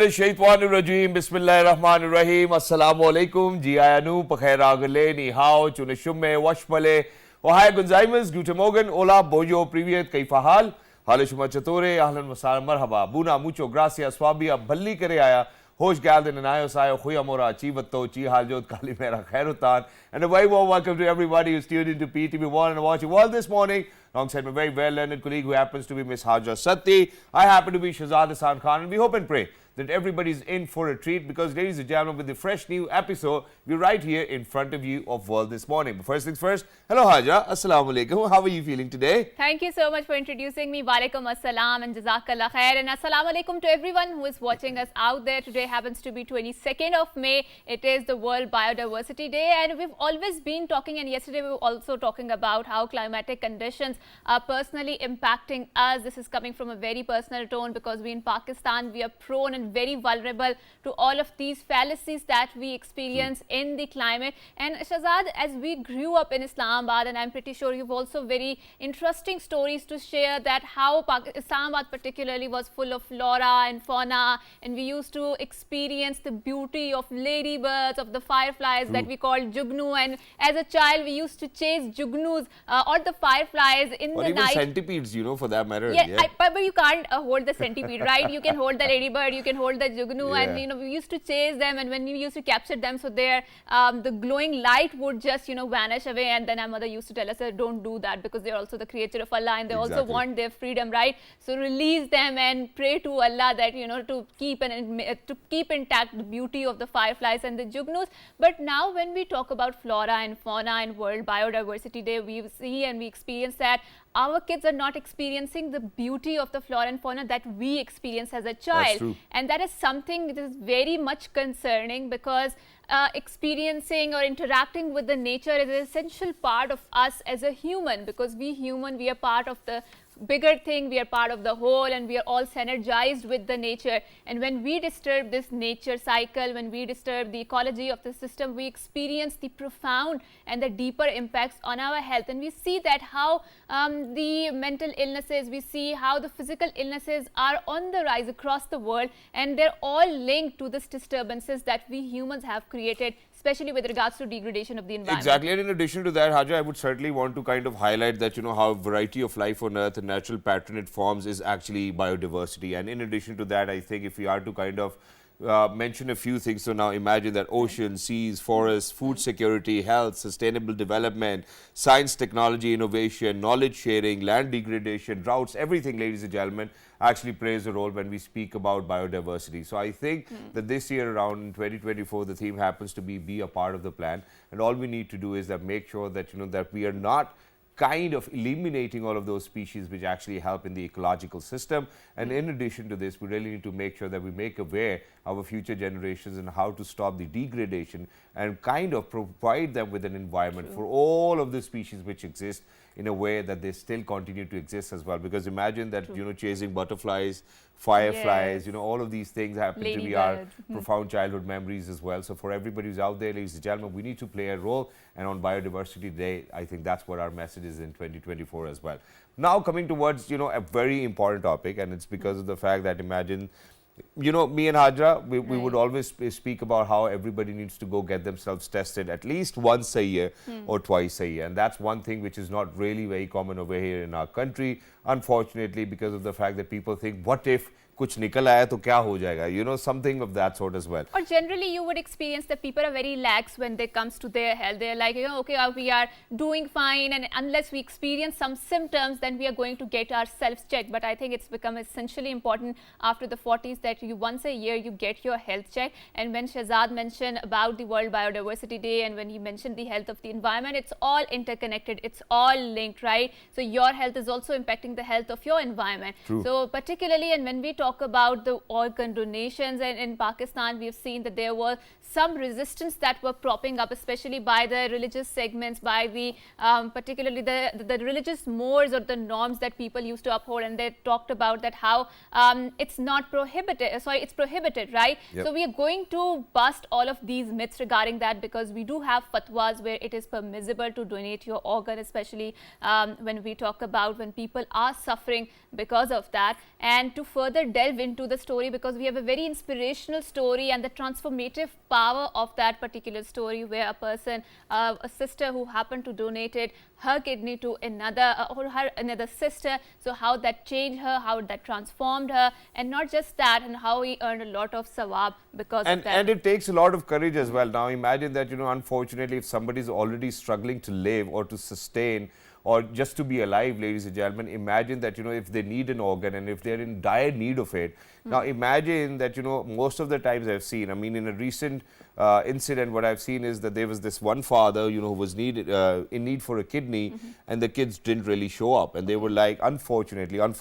Shaitanirrajim, Bismillahirrahmanirrahim, Assalamu alaikum, Jiayanu, Pakhairagale, Ni Hao, Chunishumme, Washmale, Ohai Gunzaimas, Guten Morgen, Ola, Bojo, Privyet, Kaifahal, Halishuma Chatore, Ahlan Masar, Marhaba, Buna, Mucho, Gracias, Swabia, Balli Kareaya, Hosh Galden and Ayosayo, Huyamora, Chivato, Chi Haljot, Kalimera, Khairutan, and a very warm welcome to everybody who's tuned into PTV1 and watching World this morning. Alongside my very well-learned colleague who happens to be Miss Haja Satti. I happen to be Shahzad Hassan Khan, and we hope and pray that everybody's in for a treat because, ladies and gentlemen, with the fresh new episode, we're right here in front of you of World this morning. But first things first, hello Haja, Assalamu alaikum. How are you feeling today? Thank you so much for introducing me. Walaikum assalam and jazakallah khair. And assalamu alaikum to everyone who is watching us out there. Today happens to be 22nd of May. It is the World Biodiversity Day, and we've always been talking, and yesterday we were also talking about how climatic conditions are personally impacting us. This is coming from a very personal tone because we in Pakistan, we are prone and very vulnerable to all of these fallacies that we experience in the climate. And Shahzad, as we grew up in Islamabad, and I'm pretty sure you've also very interesting stories to share that how Islamabad particularly was full of flora and fauna, and we used to experience the beauty of ladybirds, of the fireflies that we called jugnu, and as a child we used to chase jugnus or the fireflies in or the even night. Centipedes, you know, for that matter. Yeah, but you can't hold the centipede, right? You can hold the ladybird, you can hold the jugnu, and you know, we used to chase them, and when we used to capture them, so their the glowing light would just, you know, vanish away, and then our mother used to tell us that don't do that because they're also the creature of Allah, and they also want their freedom, right? So release them and pray to Allah that, you know, to keep intact the beauty of the fireflies and the jugnus. But now when we talk about flora and fauna and World Biodiversity Day, we see and we experience that our kids are not experiencing the beauty of the flora and fauna that we experience as a child. That's true. And that is something that is very much concerning because experiencing or interacting with the nature is an essential part of us as a human, because we are part of the bigger thing, we are part of the whole, and we are all synergized with the nature. And when we disturb this nature cycle, when we disturb the ecology of the system, we experience the profound and the deeper impacts on our health. And we see that how the mental illnesses, we see how the physical illnesses are on the rise across the world, and they're all linked to this disturbances that we humans have created, especially with regards to degradation of the environment. Exactly, and in addition to that, Haja, I would certainly want to kind of highlight that, you know, how variety of life on Earth and natural pattern it forms is actually biodiversity. And in addition to that, I think if we are to kind of mention a few things, so now imagine that oceans, seas, forests, food security, health, sustainable development, science, technology, innovation, knowledge sharing, land degradation, droughts, everything, ladies and gentlemen, actually plays a role when we speak about biodiversity. So I think that this year around in 2024, the theme happens to be a part of the plan, and all we need to do is that make sure that, you know, that we are not kind of eliminating all of those species which actually help in the ecological system. And in addition to this, we really need to make sure that we make aware our future generations and how to stop the degradation and kind of provide them with an environment for all of the species which exist in a way that they still continue to exist as well. Because imagine that, you know, chasing butterflies, fireflies, you know, all of these things happen to be our profound childhood memories as well. So for everybody who's out there, ladies and gentlemen, we need to play a role. And on Biodiversity Day, I think that's what our message is in 2024 as well. Now coming towards, you know, a very important topic, and it's because of the fact that imagine, you know, me and Hajra, we would always speak about how everybody needs to go get themselves tested at least once a year or twice a year. And that's one thing which is not really very common over here in our country, unfortunately, because of the fact that people think, what if kuch nikal aaya to kya ho jayega, you know, something of that sort as well. Or generally you would experience that people are very lax when it comes to their health. They're like, you know, okay, we are doing fine, and unless we experience some symptoms, then we are going to get ourselves checked. But I think it's become essentially important after the 40s that you once a year you get your health check. And when Shahzad mentioned about the World Biodiversity Day, and when he mentioned the health of the environment, it's all interconnected, it's all linked, right? So your health is also impacting the health of your environment. True. So particularly, and when we talk about the organ donations, and in Pakistan we've seen that there were some resistance that were propping up, especially by the religious segments, by the particularly the religious mores or the norms that people used to uphold, and they talked about that how it's not prohibited, it's prohibited, right? So we are going to bust all of these myths regarding that, because we do have fatwas where it is permissible to donate your organ, especially when we talk about when people are suffering because of that. And to further delve into the story, because we have a very inspirational story and the transformative power of that particular story, where a person, a sister who happened to donate her kidney to another or her another sister, so how that changed her, how that transformed her, and not just that, and how he earned a lot of sawab because of that. And it takes a lot of courage as well. Now imagine that, unfortunately, if somebody is already struggling to live or to sustain or just to be alive, ladies and gentlemen, imagine that, if they need an organ and if they're in dire need of it. Now imagine that, most of the times I've seen, I mean, in a recent incident, what I've seen is that there was this one father, who was in need for a kidney, and the kids didn't really show up. And they were like, unfortunately, I'm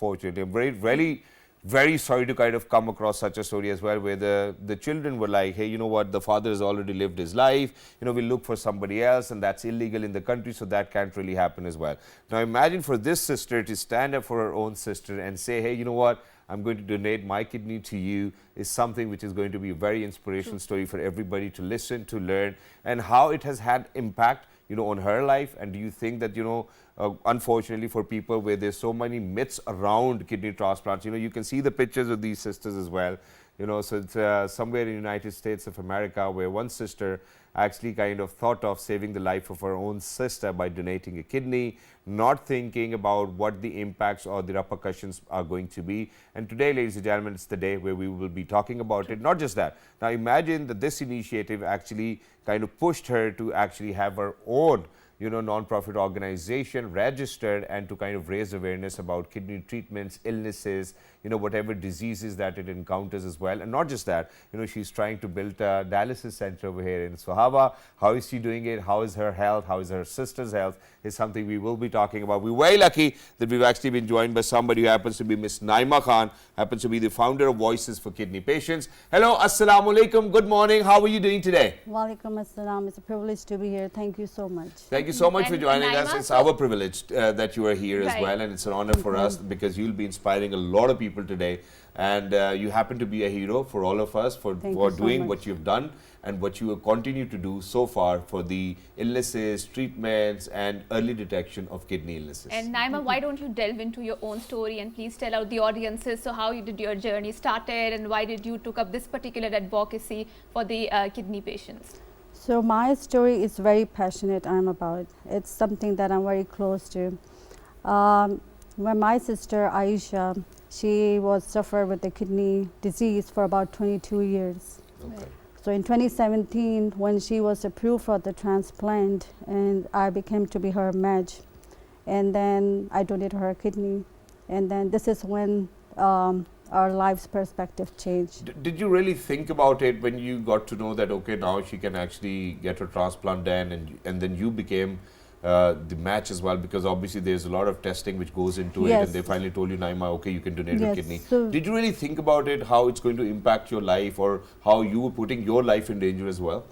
very sorry to kind of come across such a story as well, where the children were like, hey, you know what, the father has already lived his life, we'll look for somebody else, and that's illegal in the country, so that can't really happen as well. Now imagine for this sister to stand up for her own sister and say, hey, you know what, I'm going to donate my kidney to you, is something which is going to be a very inspirational story for everybody to listen, to learn, and how it has had impact on her life. And do you think that, unfortunately for people where there's so many myths around kidney transplants, you can see the pictures of these sisters as well, so it's somewhere in the United States of America where one sister actually kind of thought of saving the life of her own sister by donating a kidney, not thinking about what the impacts or the repercussions are going to be. And today, ladies and gentlemen, it's the day where we will be talking about it. Not just that. Now imagine that this initiative actually kind of pushed her to actually have her own non-profit organization registered, and to kind of raise awareness about kidney treatments, illnesses, whatever diseases that it encounters as well. And not just that, she's trying to build a dialysis center over here in Sohava. How is she doing it? How is her health? How is her sister's health? Is something we will be talking about. We're very lucky that we've actually been joined by somebody who happens to be Miss Naima Khan, happens to be the founder of Voices for Kidney Patients. Hello, Assalamu Alaikum. Good morning. How are you doing today? Walaikum Assalam. It's a privilege to be here. Thank you so much. Thank you so much for joining us. It's our privilege that you are here as Right. well, and it's an honor for us because you'll be inspiring a lot of people today, and you happen to be a hero for all of us for Thank you so doing much. what you've done and what you will continue to do so far for the illnesses, treatments, and early detection of kidney illnesses. And Naima, why don't you delve into your own story and please tell out the audiences, so how did your journey started and why did you took up this particular advocacy for the kidney patients? So my story is very passionate. I'm about. It's something that I'm very close to. When my sister Aisha, she was suffered with the kidney disease for about 22 years. Okay. So in 2017, when she was approved for the transplant, and I became to be her match, and then I donated her kidney, and then this is when our life's perspective changed. Did you really think about it when you got to know that, okay, now she can actually get her transplant done, and then you became the match as well, because obviously there's a lot of testing which goes into it, Yes. and they finally told you, Naima, okay, you can donate your Yes, kidney. so- Did you really think about it, how it's going to impact your life, or how you were putting your life in danger as well?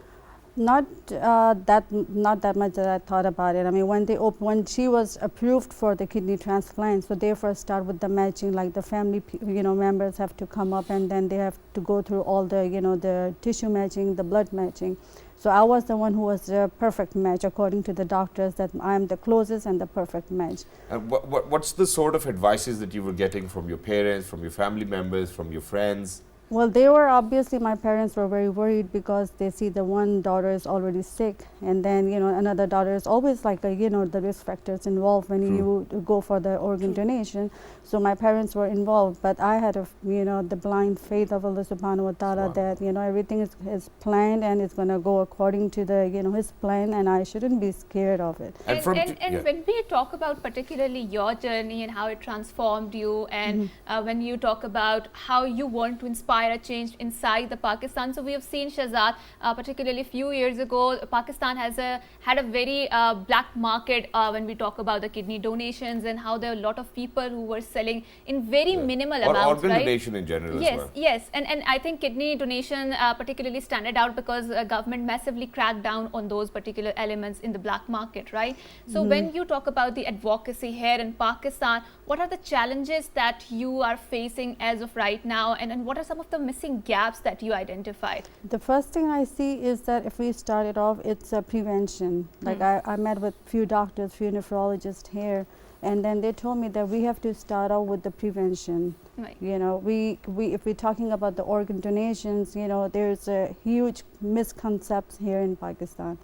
Not that much that I thought about it. I mean, when she was approved for the kidney transplant, so they first start with the matching, like the family members have to come up, and then they have to go through all the the tissue matching, the blood matching. So I was the one who was the perfect match according to the doctors, that I am the closest and the perfect match. And what's the sort of advices that you were getting from your parents, from your family members, from your friends? Well, they were obviously, my parents were very worried because they see the one daughter is already sick, and then another daughter is always like the risk factors involved when you go for the organ donation. So my parents were involved, but I had the blind faith of Allah Subhanahu wa Taala that everything is planned and it's going to go according to the His plan, and I shouldn't be scared of it. And from And when we talk about particularly your journey and how it transformed you, and when you talk about how you want to inspire a change inside the Pakistan, so we have seen, Shahzad, particularly a few years ago, Pakistan had a very black market when we talk about the kidney donations, and how there are a lot of people who were selling in very minimal or amounts, organ right? donation in general Yes, as well. yes, and I think kidney donation particularly standard out because government massively cracked down on those particular elements in the black market, right? So when you talk about the advocacy here in Pakistan, what are the challenges that you are facing as of right now, and what are some of the missing gaps that you identified? The first thing I see is that if we started off, it's a prevention. Like I met with few doctors, few nephrologists here, And then they told me that we have to start out with the prevention. Right. You know, if we're talking about the organ donations, you know, there's a huge misconception here in Pakistan.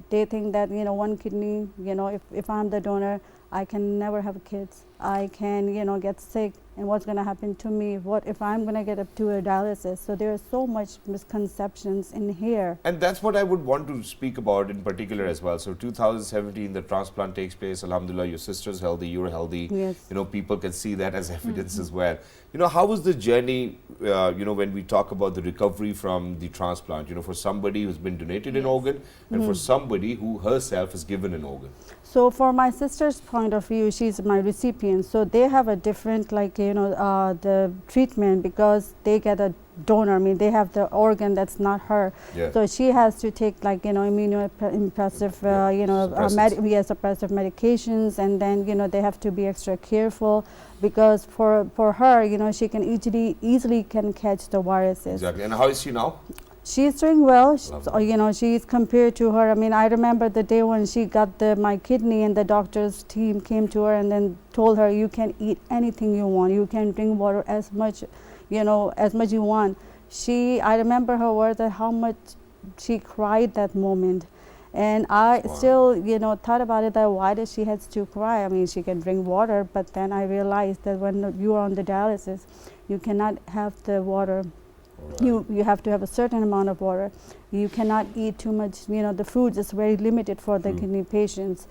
They think that, you know, one kidney, you know, if I'm the donor, I can never have kids. I can, you know, get sick, and what's going to happen to me? What if I'm going to get up to a dialysis? So there are so much misconceptions in here. And that's what I would want to speak about in particular as well. So 2017, the transplant takes place. Alhamdulillah, your sister's healthy, you're healthy. Yes. You know, people can see that as evidence as well. You know, how was the journey, you know, when we talk about the recovery from the transplant, you know, for somebody who's been donated an organ and for somebody who herself is given an organ? So for my sister's point of view, she's my recipient. So they have a different, like, you know, the treatment, because they get a donor. I mean, they have the organ that's not her. Yeah. So she has to take, like, you know, immunosuppressive, you know, suppressive medications, and then, you know, they have to be extra careful, because for her, you know, she can easily can catch the viruses. Exactly. And how is she now? She's doing well. So, you know, she's compared to her. I mean, I remember the day when she got my kidney, and the doctor's team came to her and then told her, you can eat anything you want. You can drink water as much, you know, as much you want. I remember her words, that how much she cried that moment. And I still, you know, thought about it, that why does she have to cry? I mean, she can drink water, but then I realized that when you are on the dialysis, you cannot have the water. You have to have a certain amount of water. You cannot eat too much. You know, the foods is very limited for the kidney patients.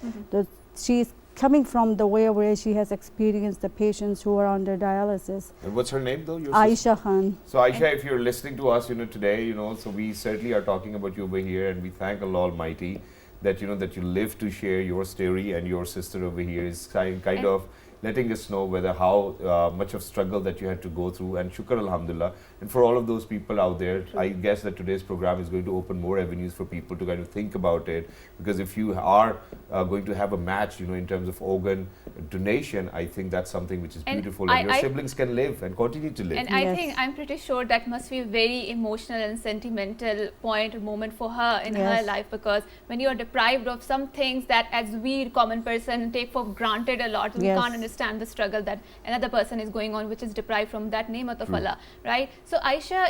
She's coming from the way where she has experienced the patients who are under dialysis. And what's her name, though? Your Aisha Khan. So Aisha, if you're listening to us, you know, today, you know, so we certainly are talking about you over here, and we thank Allah Almighty that, you know, that you live to share your story, and your sister over here is kind of letting us know whether how much of struggle that you had to go through, and shukr alhamdulillah. And for all of those people out there, I guess that today's program is going to open more avenues for people to kind of think about it, because if you are going to have a match, you know, in terms of organ donation, I think that's something which is beautiful, and your siblings can live and continue to live. And I think, I'm pretty sure that must be a very emotional and sentimental moment for her in her life, because when you are deprived of some things that as we common person take for granted a lot, we can't understand the struggle that another person is going on, which is deprived from that ni'mat of Allah, right? So Aisha,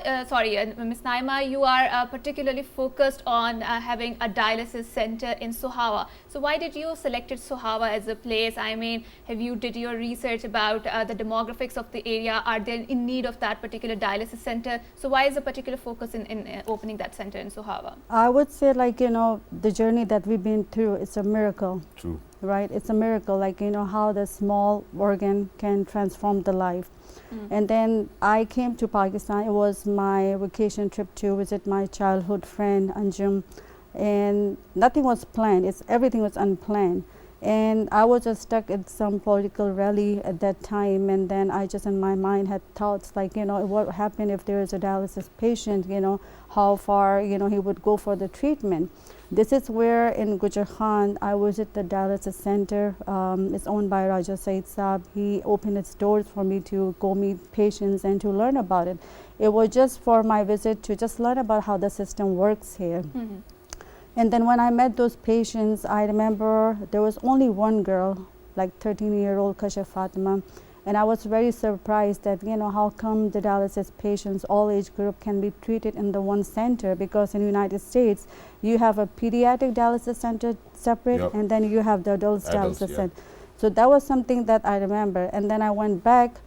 Ms. Naima, you are particularly focused on having a dialysis center in Sohawa. So why did you selected Sohawa as a place? I mean, did your research about the demographics of the area? Are they in need of that particular dialysis center? So why is a particular focus in opening that center in Sohawa? I would say, like, you know, the journey that we've been through, it's a miracle. True. Right? It's a miracle, like, you know, how the small organ can transform the life. And then I came to Pakistan. It was my vacation trip to visit my childhood friend Anjum, and nothing was planned. Everything was unplanned. And I was just stuck at some political rally at that time, and then I just in my mind had thoughts like, you know, what happened if there is a dialysis patient, you know, how far, you know, he would go for the treatment. This is where in Gujarat I was at the dialysis center. It's owned by Raja Said Saab. He opened its doors for me to go meet patients and to learn about it. It was just for my visit to just learn about how the system works here. And then when I met those patients, I remember there was only one girl, like 13-year-old Kasha Fatima. And I was very surprised that, you know, how come the dialysis patients, all age group, can be treated in the one center, because in the United States, you have a pediatric dialysis center separate, and then you have the adults dialysis center. So that was something that I remember. And then I went back,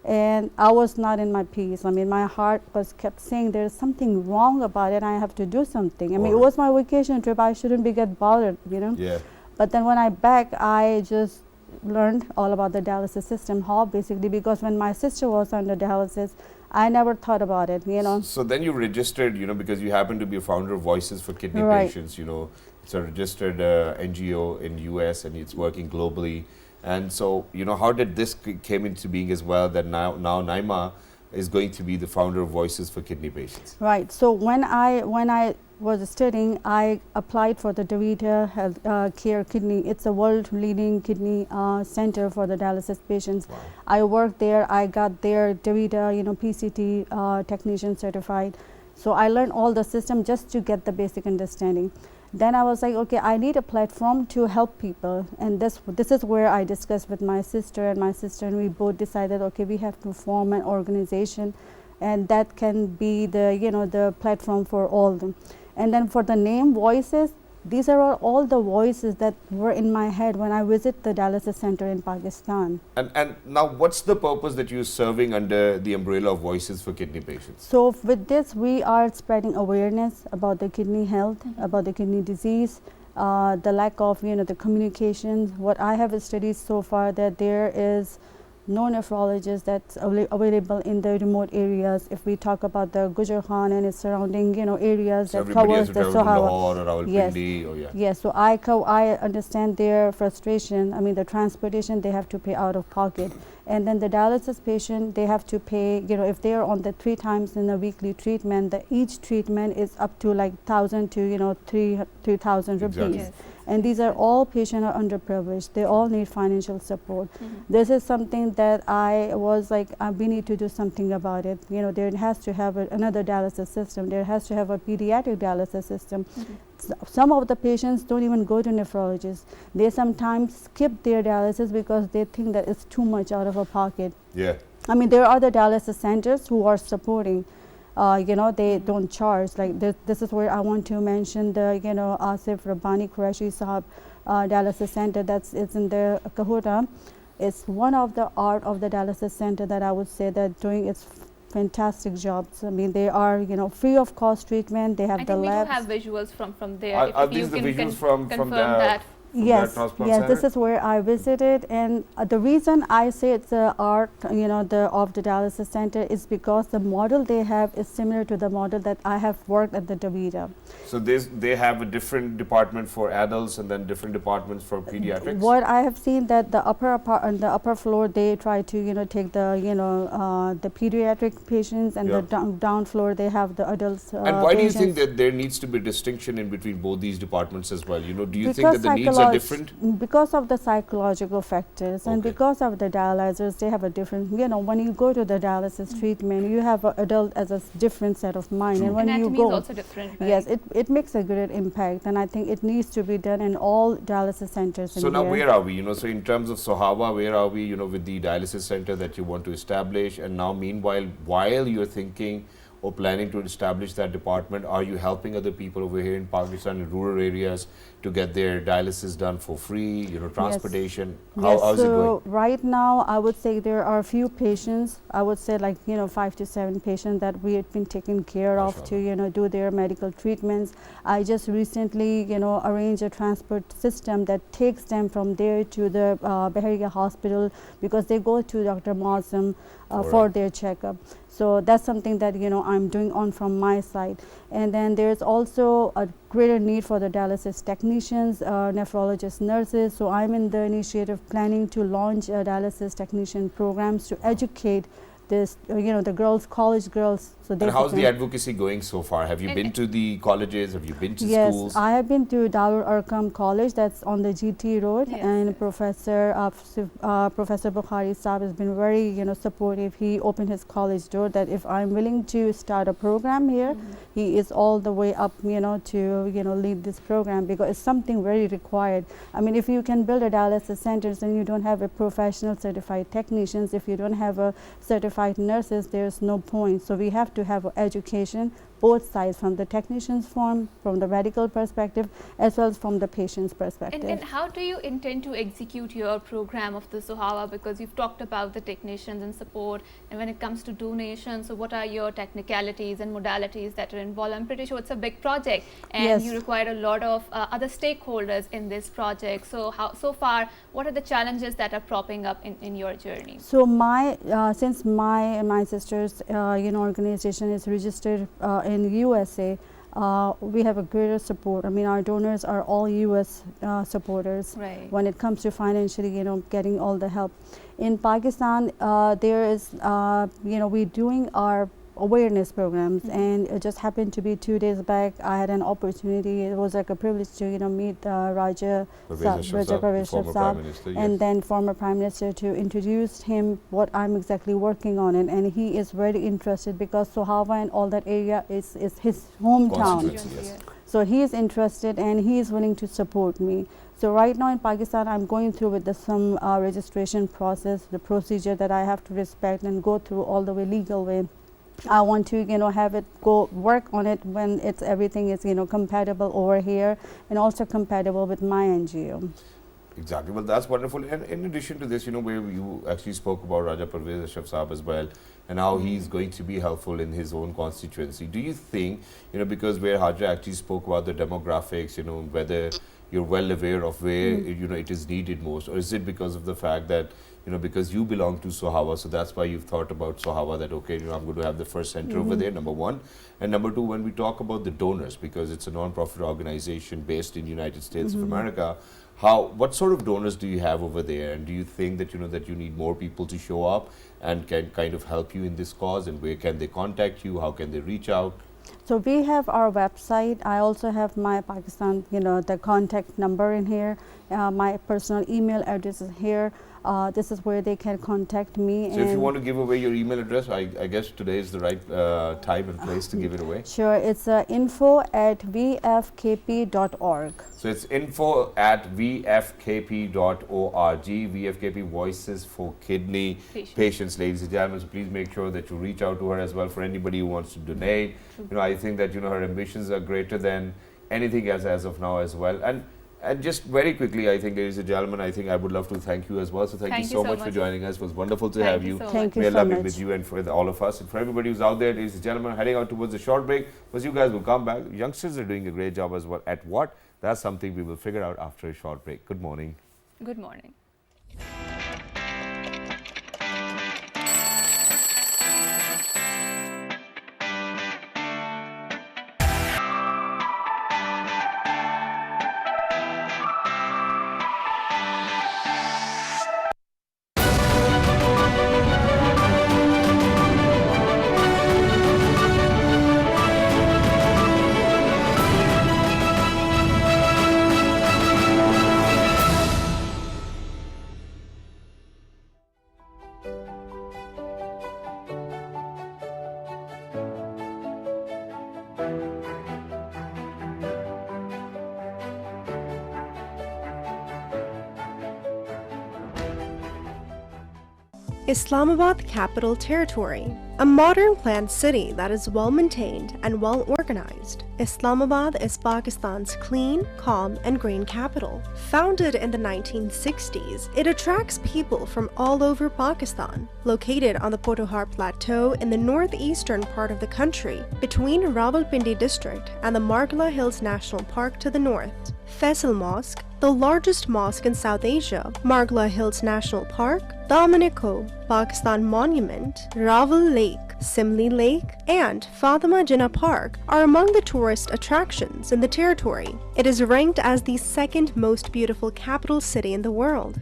and I was not in my peace. I mean, my heart kept saying there's something wrong about it. I have to do something. I mean, it was my vacation trip. I shouldn't be get bothered, you know. Yeah. But then when I back, I just learned all about the dialysis system, how basically, because when my sister was under dialysis, I never thought about it, you know. So then you registered, you know, because you happen to be a founder of Voices for Kidney Patients, you know. It's a registered NGO in US, and it's working globally. And so, you know, how did this came into being as well, that now Naima is going to be the founder of Voices for Kidney Patients? Right. So when I was studying, I applied for the DaVita Health Care Kidney. It's a world-leading kidney center for the dialysis patients. Wow. I worked there. I got their DaVita, you know, PCT technician certified. So I learned all the system just to get the basic understanding. Then I was like, okay, I need a platform to help people, and this is where I discussed with my sister, and we both decided, okay, we have to form an organization, and that can be the the platform for all them. And then for the name Voices, these are all the voices that were in my head when I visit the dialysis center in Pakistan. And now, what's the purpose that you're serving under the umbrella of Voices for Kidney Patients? So with this, we are spreading awareness about the kidney health, about the kidney disease, the lack of the communication. What I have studied so far, that there is no nephrologist that's available in the remote areas. If we talk about the Gujar Khan and its surrounding areas, So that covers the travel to Sohawa. Lahore or Yes. Rawalpindi, or yeah. Yes, so I understand their frustration. I mean, the transportation they have to pay out of pocket, and then the dialysis patient, they have to pay. If they are on the 3 times in a weekly treatment, each treatment is up to like 1,000 to 3,000 rupees. Exactly. Yes. And these are all patients are underprivileged. They all need financial support. This is something that I was like, we need to do something about it. There has to have another dialysis system. There has to have a pediatric dialysis system. Some of the patients don't even go to nephrologists. They sometimes skip their dialysis because they think that it's too much out of a pocket. Yeah. I mean, there are other dialysis centers who are supporting. They don't charge. Like this is where I want to mention the Asif Rabbani Qureshi Sahab dialysis center it's in the Kahura. It's one of the art of the dialysis center that I would say that doing its fantastic jobs. I mean, they are free of cost treatment. They have I the think we do labs. have visuals from there. Are if you these the can visuals from confirm the that. Yes, transplant yes, this center? is where I visited, and the reason I say it's the art, of the dialysis center is because the model they have is similar to the model that I have worked at the Davida. So they have a different department for adults and then different departments for pediatrics. What I have seen that the on the upper floor they try to take the pediatric patients, and Yeah. the down floor they have the adults. And why do you think patients. that there needs to be distinction in between both these departments as well? Do you think Because that the needs are different? Because of the psychological factors, and Okay. because of the dialyzers, they have a different. When you go to the dialysis treatment, you have an adult as a different set of mind, True. and when Anatomy you go, is also different. Right? yes, it makes a great impact, and I think it needs to be done in all dialysis centers. So in now here. where are we? So in terms of Sohawa, where are we? With the dialysis center that you want to establish, and now meanwhile, while you're thinking or planning to establish that department, are you helping other people over here in Pakistan in rural areas to get their dialysis done for free? Transportation. Yes, How's it so going? right now I would say there are a few patients. I would say like 5 to 7 patients that we have been taking care of to do their medical treatments. I just recently arranged a transport system that takes them from there to the Bahariya hospital, because they go to Dr. Mazam for their checkup. So that's something that I'm doing on from my side. And then there's also a greater need for the dialysis technicians, nephrologists, nurses. So I'm in the initiative planning to launch a dialysis technician programs to educate this, the girls, college girls. So And how's the advocacy going so far? Have you been to the colleges? Have you been to schools? Yes, I have been to Darul Arqam College, that's on the GT Road, Yes, and yes. Professor Bukhari Saab has been very supportive. He opened his college door that if I'm willing to start a program here, he is all the way up to lead this program, because it's something very required. I mean, if you can build a dialysis centers and you don't have a professional certified technicians, if you don't have a certified nurses, there's no point. So we have to have education, both sides, from the technician's from the medical perspective, as well as from the patient's perspective. And how do you intend to execute your program of the Sohawa? Because you've talked about the technicians and support, and when it comes to donations, so what are your technicalities and modalities that are involved? I'm pretty sure it's a big project, and Yes. you require a lot of other stakeholders in this project. So so far, what are the challenges that are propping up in your journey? So since my sister's organization is registered in USA, we have a greater support. I mean, our donors are all US supporters. Right. When it comes to financially, getting all the help. In Pakistan, there is, we're doing our awareness programs, and it just happened to be 2 days back I had an opportunity. It was like a privilege to meet Raja Pervez Saab, Prime Minister, and yes. then former Prime Minister, to introduce him what I'm exactly working on, and he is very interested, because Sohawa and all that area is his hometown. Constituency, yes. So he is interested and he is willing to support me. So right now in Pakistan, I'm going through with some registration process, the procedure that I have to respect and go through all the way legal way. I want to, have it go work on it when it's everything is, compatible over here and also compatible with my NGO. Exactly. Well, that's wonderful. And in addition to this, where you actually spoke about Raja Parvez Ashraf Saab as well, and how he's going to be helpful in his own constituency. Do you think, because where Haja actually spoke about the demographics, whether you're well aware of where, it is needed most, or is it because of the fact that, because you belong to Sohawa, so that's why you've thought about Sohawa, that, okay, I'm going to have the first center over there, number one. And number two, when we talk about the donors, because it's a non-profit organization based in the United States of America, what sort of donors do you have over there, and do you think that that you need more people to show up and can kind of help you in this cause, and where can they contact you, how can they reach out? So we have our website. I also have my Pakistan, the contact number in here. My personal email address is here. This is where they can contact me. So if you want to give away your email address, I guess today is the right time and place to give it away. Sure, it's info@vfkp.org. So it's info@vfkp.org. VFKP, Voices for Kidney Patients, ladies and gentlemen. So please make sure that you reach out to her as well for anybody who wants to donate. I think that her ambitions are greater than anything as of now as well. And just very quickly, I think, ladies and gentlemen, I think I would love to thank you as well. So thank you so much for joining us. It was wonderful to have you. Thank you May so Allah be much. with you and for all of us. And for everybody who's out there, ladies and gentlemen, heading out towards a short break, because you guys will come back. Youngsters are doing a great job as well. At what? That's something we will figure out after a short break. Good morning. Good morning. Islamabad Capital Territory, a modern planned city that is well maintained and well organized. Islamabad is Pakistan's clean, calm, and green capital. Founded in the 1960s, it attracts people from all over Pakistan. Located on the Potohar Plateau in the northeastern part of the country, between Rawalpindi district and the Margla Hills National Park to the north. Faisal Mosque, the largest mosque in South Asia, Margla Hills National Park, Damaneko, Pakistan Monument, Rawal Lake, Simli Lake, and Fatima Jinnah Park are among the tourist attractions in the territory. It is ranked as the second most beautiful capital city in the world.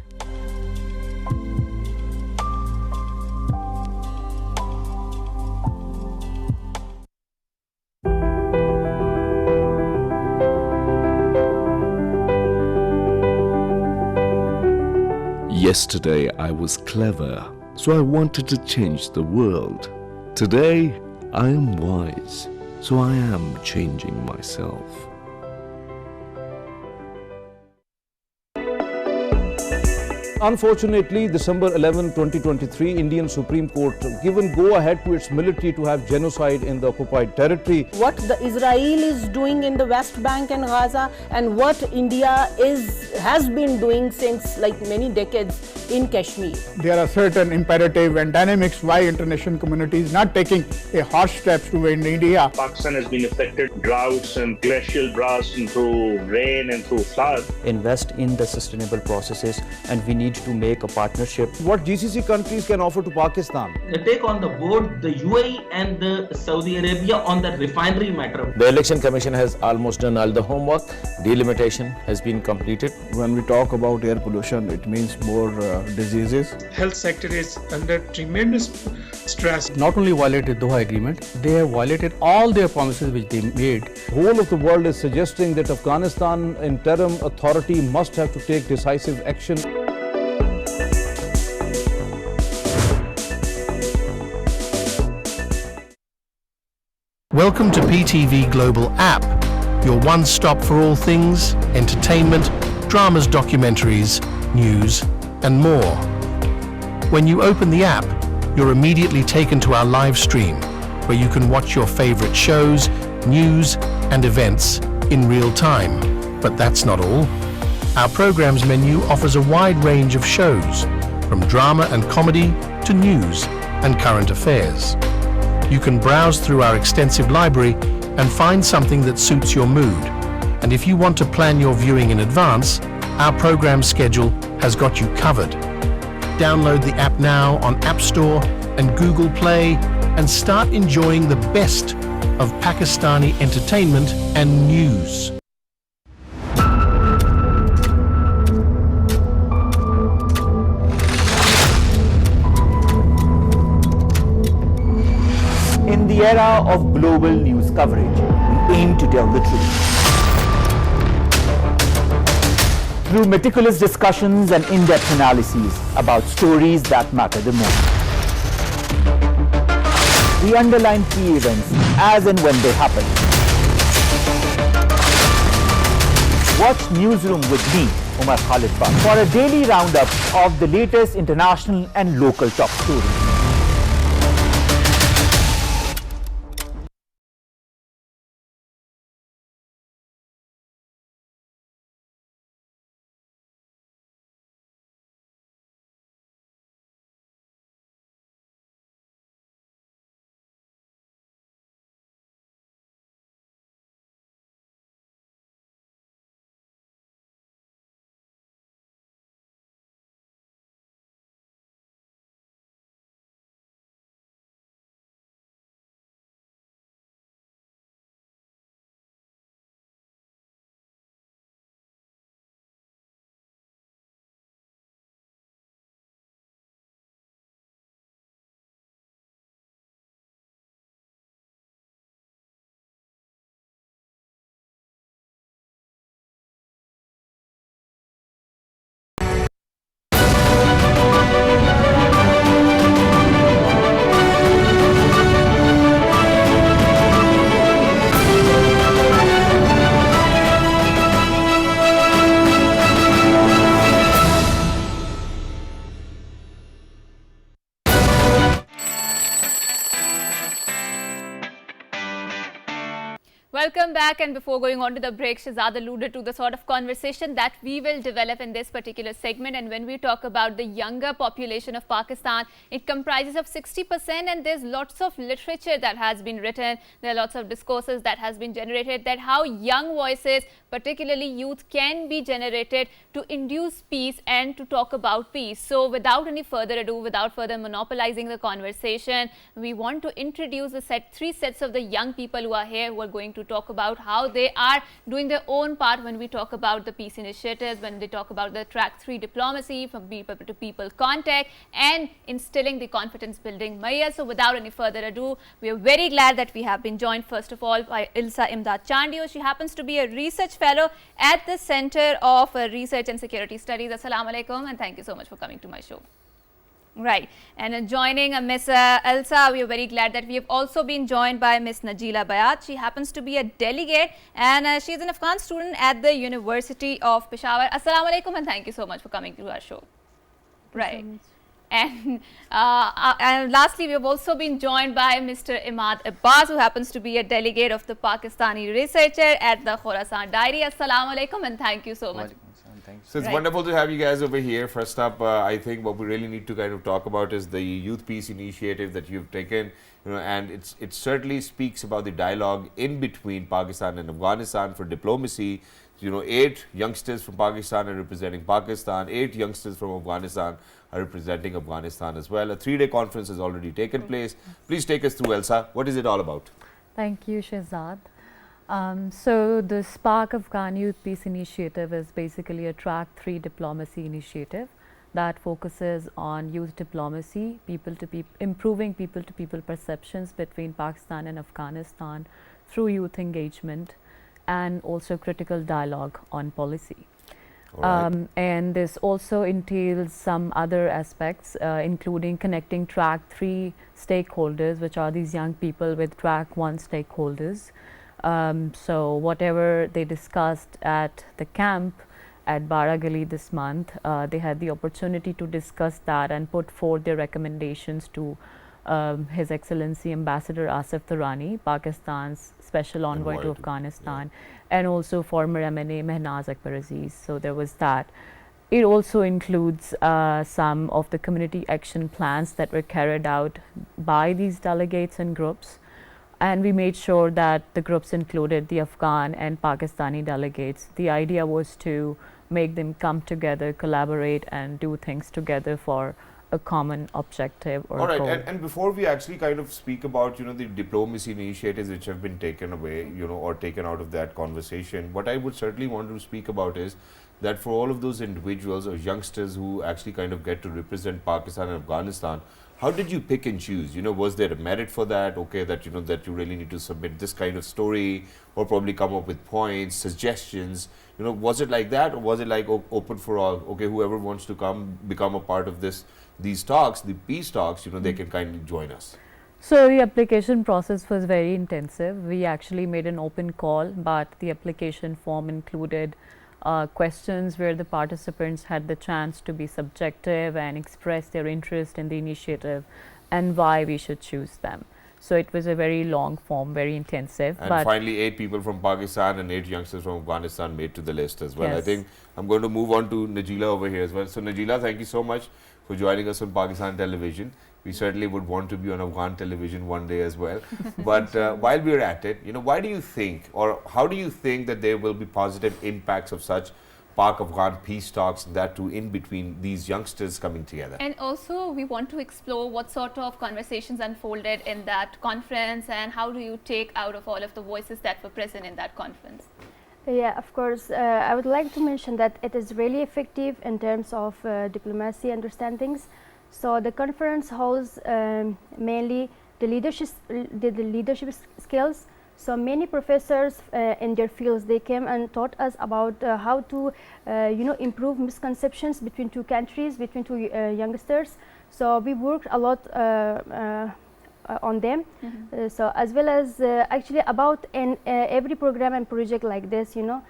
Yesterday I was clever, so I wanted to change the world. Today I am wise, so I am changing myself. Unfortunately, December 11, 2023, Indian Supreme Court given go-ahead to its military to have genocide in the occupied territory. What the Israel is doing in the West Bank and Gaza, and what India has been doing since like many decades in Kashmir. There are certain imperative and dynamics why international community is not taking a harsh steps to in India. Pakistan has been affected droughts and glacial droughts and through rain and through flood. Invest in the sustainable processes, and we need to make a partnership. What GCC countries can offer to Pakistan? They take on the board the UAE and the Saudi Arabia on the refinery matter. The Election Commission has almost done all the homework. Delimitation has been completed. When we talk about air pollution, it means more diseases. Health sector is under tremendous stress. Not only violated Doha Agreement, they have violated all their promises which they made. The whole of the world is suggesting that Afghanistan interim authority must have to take decisive action. Welcome to PTV Global app. your one-stop for all things entertainment, dramas, documentaries, news, and more. When you open the app, you're immediately taken to our live stream, where you can watch your favorite shows, news, and events in real time. But that's not all. Our programs menu offers a wide range of shows, from drama and comedy to news and current affairs. You can browse through our extensive library and find something that suits your mood. And if you want to plan your viewing in advance, our program schedule has got you covered. Download the app now on App Store and Google Play and start enjoying the best of Pakistani entertainment and news. In the era of global news coverage, we aim to tell the truth. Through meticulous discussions and in-depth analyses about stories that matter the most. We underline key events as and when they happen. Watch Newsroom with me, Umar Khalid Bak, for a daily roundup of the latest international and local top stories. Welcome back, and before going on to the break, Shahzad alluded to the sort of conversation that we will develop in this particular segment. And when we talk about the younger population of Pakistan, it comprises of 60%, and there's lots of literature that has been written. There are lots of discourses that has been generated that how young voices, particularly youth, can be generated to induce peace and to talk about peace. So without any further ado, without further monopolizing the conversation, we want to introduce the three sets of the young people who are here, who are going to talk about how they are doing their own part when we talk about the peace initiatives, when they talk about the track 3 diplomacy, from people to people contact, and instilling the confidence building measures. So without any further ado, we are very glad that we have been joined first of all by Ilsa Imdad Chandio. She happens to be a research fellow at the Center of Research and Security Studies. Assalamu alaikum, and thank you so much for coming to my show. Right, and joining Miss Elsa, we are very glad that we have also been joined by Miss Najila Bayat. She happens to be a delegate, and she is an Afghan student at the University of Peshawar. Assalamu alaikum, and thank you so much for coming to our show. Right, and lastly, we have also been joined by Mr. Imad Abbas, who happens to be a delegate of the Pakistani researcher at the Khorasan Diary. Assalamu alaikum, and thank you so much. So it's wonderful to have you guys over here. First up, I think what we really need to kind of talk about is the Youth Peace Initiative that you've taken, and it certainly speaks about the dialogue in between Pakistan and Afghanistan for diplomacy. 8 youngsters from Pakistan are representing Pakistan, 8 youngsters from Afghanistan are representing Afghanistan as well. A 3-day conference has already taken place. Please take us through, Elsa. What is it all about? Thank you, Shahzad. So the Pak-Afghan Youth Peace Initiative is basically a track 3 diplomacy initiative that focuses on youth diplomacy, improving people-to-people perceptions between Pakistan and Afghanistan through youth engagement and also critical dialogue on policy. And this also entails some other aspects, including connecting track 3 stakeholders, which are these young people, with track 1 stakeholders. So whatever they discussed at the camp at Baragali this month, they had the opportunity to discuss that and put forth their recommendations to His Excellency Ambassador Asif Durrani, Pakistan's Special Envoy to Afghanistan, and also former MNA Mehnaz Akbar Aziz. So there was that. It also includes some of the community action plans that were carried out by these delegates and groups. And we made sure that the groups included the Afghan and Pakistani delegates. The idea was to make them come together, collaborate, and do things together for a common objective or all right, goal. and before we actually kind of speak about, you know, the diplomacy initiatives which have been taken away, you know, or taken out of that conversation, what I would certainly want to speak about is that for all of those individuals or youngsters who actually kind of get to represent Pakistan and Afghanistan, how did you pick and choose? You know, was there a merit for that? Okay, that you know that you really need to submit this kind of story, or probably come up with points, suggestions. You know, was it like that, or was it like open for all? Okay, whoever wants to come become a part of these talks, the peace talks, you know, they can kindly join us. So the application process was very intensive. We actually made an open call, but the application form included questions where the participants had the chance to be subjective and express their interest in the initiative and why we should choose them. So it was a very long form, very intensive. And but finally, 8 people from Pakistan and 8 youngsters from Afghanistan made to the list as well. Yes. I think I'm going to move on to Najila over here as well. So Najila, thank you so much for joining us on Pakistan television. We certainly would want to be on Afghan television one day as well. But while we're at it, you know, why do you think, or how do you think that there will be positive impacts of such Pak-Afghan peace talks, that too in between these youngsters coming together? And also we want to explore what sort of conversations unfolded in that conference, and how do you take out of all of the voices that were present in that conference? Yeah, of course. I would like to mention that it is really effective in terms of diplomacy understandings. So the conference holds mainly the leadership skills. So many professors in their fields, they came and taught us about how to improve misconceptions between two countries, between two youngsters. So we worked a lot on them. So as well as actually about in every program and project like this, you know,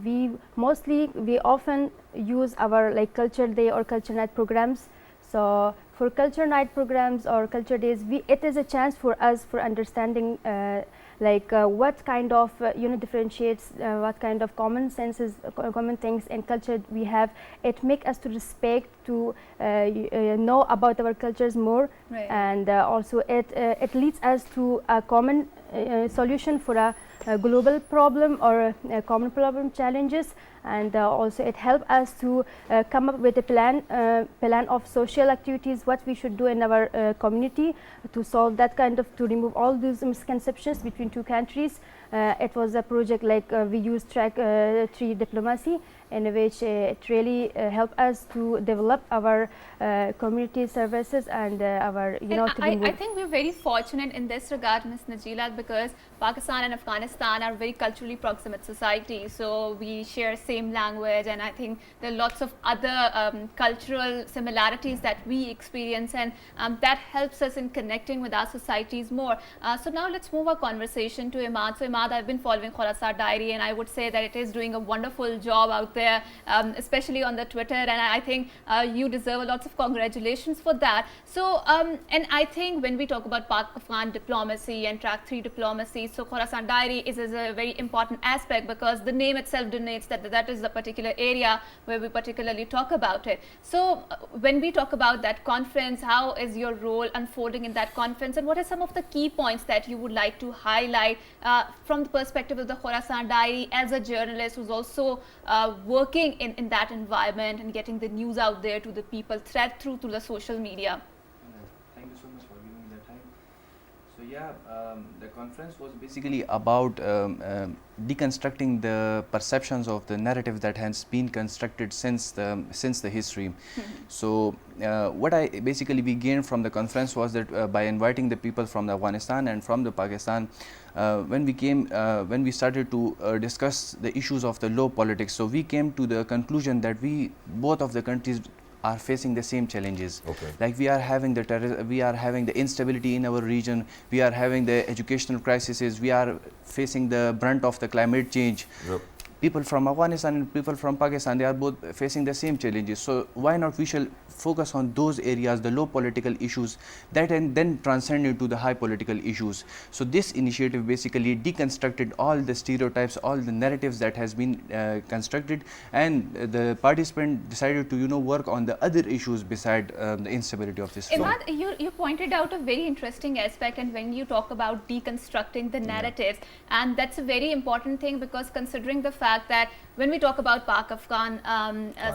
we often use our like culture day or culture night programs. So for culture night programs or culture days, it is a chance for us for understanding what kind of differentiates what kind of common senses, common things in culture we have. It makes us to respect, to know about our cultures more, right. And also it leads us to a common solution for a global problem or a common problem challenges. And also it helps us to come up with a plan of social activities, what we should do in our community to solve that kind of, to remove all these misconceptions between two countries. It was a project like we used track 3 diplomacy, in which it really helped us to develop our community services and our, I think we're very fortunate in this regard, Ms. Najila, because Pakistan and Afghanistan are very culturally proximate societies. So we share same language, and I think there are lots of other cultural similarities that we experience, and that helps us in connecting with our societies more. So now let's move our conversation to Imad. So Imad, I've been following Khorasan Diary, and I would say that it is doing a wonderful job out there, especially on the Twitter, and I think you deserve lots of congratulations for that. So and I think when we talk about Pak-Afghan diplomacy and track 3 diplomacy, so Khorasan Diary is a very important aspect, because the name itself denotes that that is the particular area where we particularly talk about it. So when we talk about that conference, how is your role unfolding in that conference, and what are some of the key points that you would like to highlight from the perspective of the Khorasan Diary as a journalist who's also working in that environment and getting the news out there to the people through the social media? Thank you so much for giving me the time. So yeah, the conference was basically about deconstructing the perceptions of the narrative that has been constructed since the history. So what we gained from the conference was that by inviting the people from Afghanistan and from the Pakistan, when we started to discuss the issues of the law politics, so we came to the conclusion that both of the countries are facing the same challenges. Okay. Like we are having we are having the instability in our region, we are having the educational crises, we are facing the brunt of the climate change. Yep. People from Afghanistan and people from Pakistan, they are both facing the same challenges. So why not we shall focus on those areas, the low political issues, that and then transcend into the high political issues. So this initiative basically deconstructed all the stereotypes, all the narratives that has been constructed, and the participant decided to work on the other issues beside the instability of this. Imad, you pointed out a very interesting aspect, and when you talk about deconstructing the narratives, and that's a very important thing, because considering the fact that when we talk about Pak-Afghan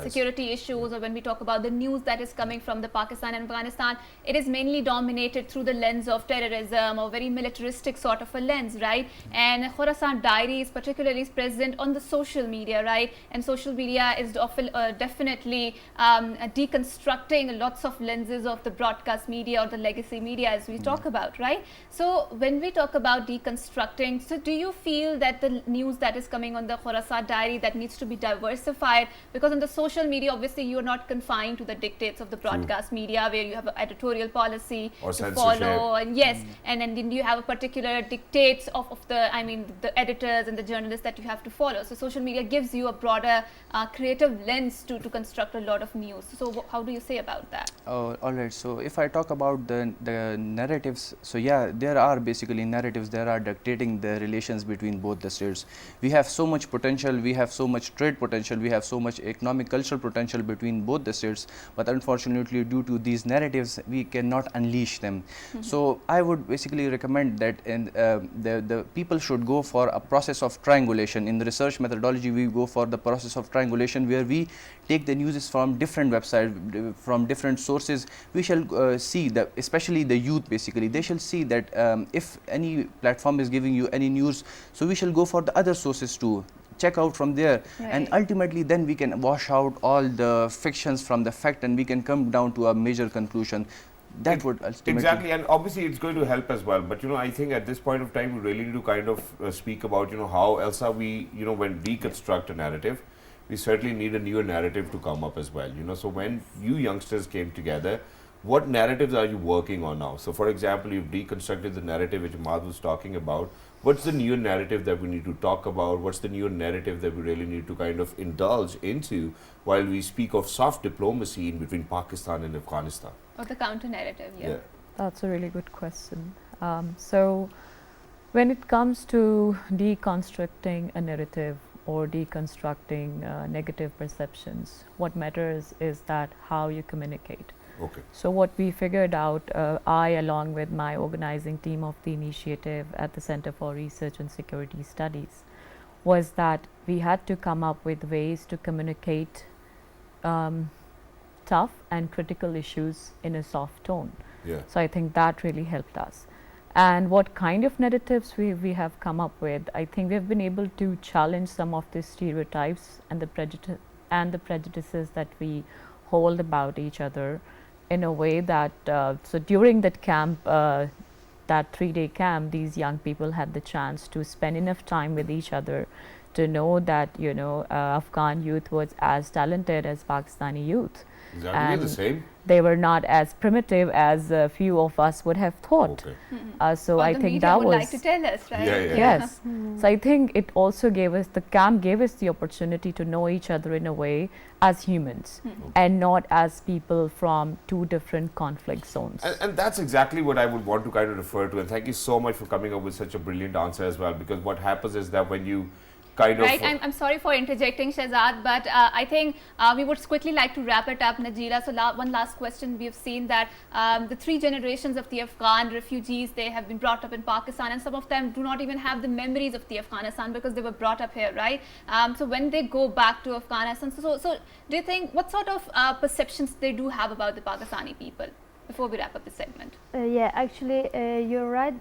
security issues, or when we talk about the news that is coming from the Pakistan and Afghanistan, it is mainly dominated through the lens of terrorism or very militaristic sort of a lens, right? And Khorasan Diary is particularly present on the social media, right? And social media is definitely deconstructing lots of lenses of the broadcast media or the legacy media, as we talk about, right? So when we talk about deconstructing, so do you feel that the news that is coming on the Khorasan Diary, that needs to be diversified? Because on the social media, obviously you're not confined to the dictates of the broadcast media, where you have an editorial policy or to follow, and yes, and then you have a particular dictates of the editors and the journalists that you have to follow. So social media gives you a broader creative lens to construct a lot of news. So how do you say about that? Oh, all right. So if I talk about the narratives, so yeah, there are basically narratives that are dictating the relations between both the states. We have so much potential, we have so much trade potential, we have so much economic cultural potential between both the states, but unfortunately due to these narratives we cannot unleash them. So I would basically recommend that the people should go for a process of triangulation. In the research methodology, we go for the process of triangulation, where we take the news from different websites, from different sources. We shall see that, especially the youth, basically they shall see that if any platform is giving you any news, so we shall go for the other sources too, check out from there, and ultimately then we can wash out all the fictions from the fact, and we can come down to a major conclusion. That would ultimately exactly, and obviously it's going to help as well. But I think at this point of time we really need to kind of speak about how else are we when deconstruct a narrative, we certainly need a newer narrative to come up as well. So when you youngsters came together, what narratives are you working on now? So for example, you've deconstructed the narrative which Ahmad was talking about. What's the newer narrative that we need to talk about? What's the newer narrative that we really need to kind of indulge into while we speak of soft diplomacy in between Pakistan and Afghanistan? Or the counter narrative, yeah. That's a really good question. So when it comes to deconstructing a narrative or deconstructing negative perceptions, what matters is that how you communicate. Okay. So what we figured out, I along with my organizing team of the initiative at the Center for Research and Security Studies, was that we had to come up with ways to communicate tough and critical issues in a soft tone. Yeah. So I think that really helped us. And what kind of narratives we have come up with, I think we have been able to challenge some of the stereotypes and the prejudices that we hold about each other, in a way that, so during that camp, that 3-day camp, these young people had the chance to spend enough time with each other to know that, Afghan youth was as talented as Pakistani youth. Exactly, and the same. They were not as primitive as a few of us would have thought. Okay. So Or I the think media that would was like to tell us, right? Yes. So I think it also gave us, the camp gave us the opportunity to know each other in a way as humans and not as people from two different conflict zones. And that's exactly what I would want to kind of refer to. And thank you so much for coming up with such a brilliant answer as well, because what happens is that when you Right, I'm sorry for interjecting, Shahzad, but I think we would quickly like to wrap it up, Najira. So one last question. We have seen that the 3 generations of the Afghan refugees, they have been brought up in Pakistan, and some of them do not even have the memories of the Afghanistan because they were brought up here, right? So when they go back to Afghanistan, so do you think, what sort of perceptions they do have about the Pakistani people? Before we wrap up this segment. Yeah, actually, you're right.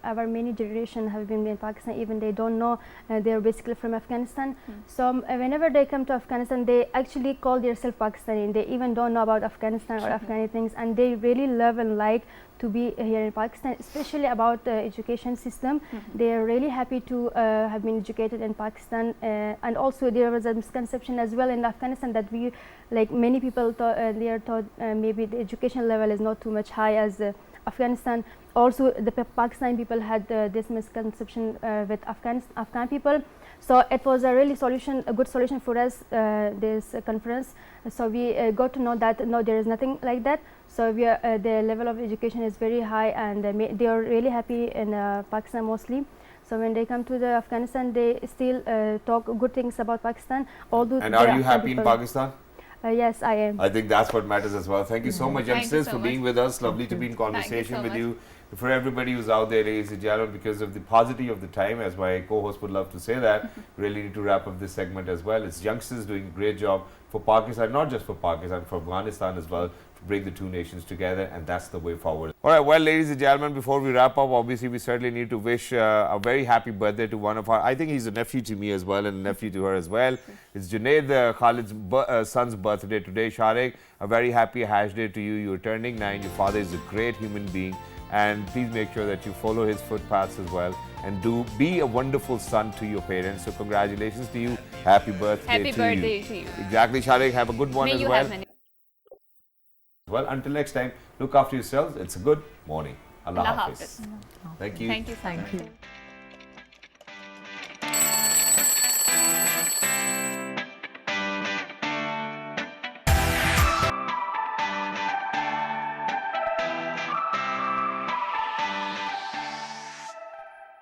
Our many generation have been in Pakistan, even they don't know they're basically from Afghanistan. So whenever they come to Afghanistan, they actually call themselves Pakistani. They even don't know about Afghanistan or Afghani things, and they really love and like to be here in Pakistan, especially about the education system. They are really happy to have been educated in Pakistan, and also there was a misconception as well in Afghanistan that we, like many people thought earlier, thought maybe the education level is not too much high as Afghanistan. Also, the Pakistani people had this misconception with Afghan people. So it was a really a good solution for us, this conference. So we got to know that no, there is nothing like that. So we are, the level of education is very high, and they are really happy in Pakistan mostly. So when they come to the Afghanistan, they still talk good things about Pakistan. Although and are you happy in Pakistan? Yes, I am. I think that's what matters as well. Thank you so much, youngsters, for being with us. Lovely to be in conversation with you. For everybody who's out there, ladies and gentlemen, because of the paucity of the time, as my co-host would love to say that, really need to wrap up this segment as well. It's youngsters doing a great job for Pakistan, not just for Pakistan, for Afghanistan as well, to bring the two nations together, and that's the way forward. All right, well, ladies and gentlemen, before we wrap up, obviously we certainly need to wish a very happy birthday to one of our, I think he's a nephew to me as well, and a nephew to her as well. It's Junaid Khalid's son's birthday today. Sharik, a very happy Hajj day to you. You're turning 9. Your father is a great human being. And please make sure that you follow his footpaths as well, and do be a wonderful son to your parents. So congratulations to you. Happy birthday to you. Exactly, Sharik. Have a good one as well. Well, until next time, look after yourselves. It's a good morning. Allah Hafiz. Thank you. Thank you.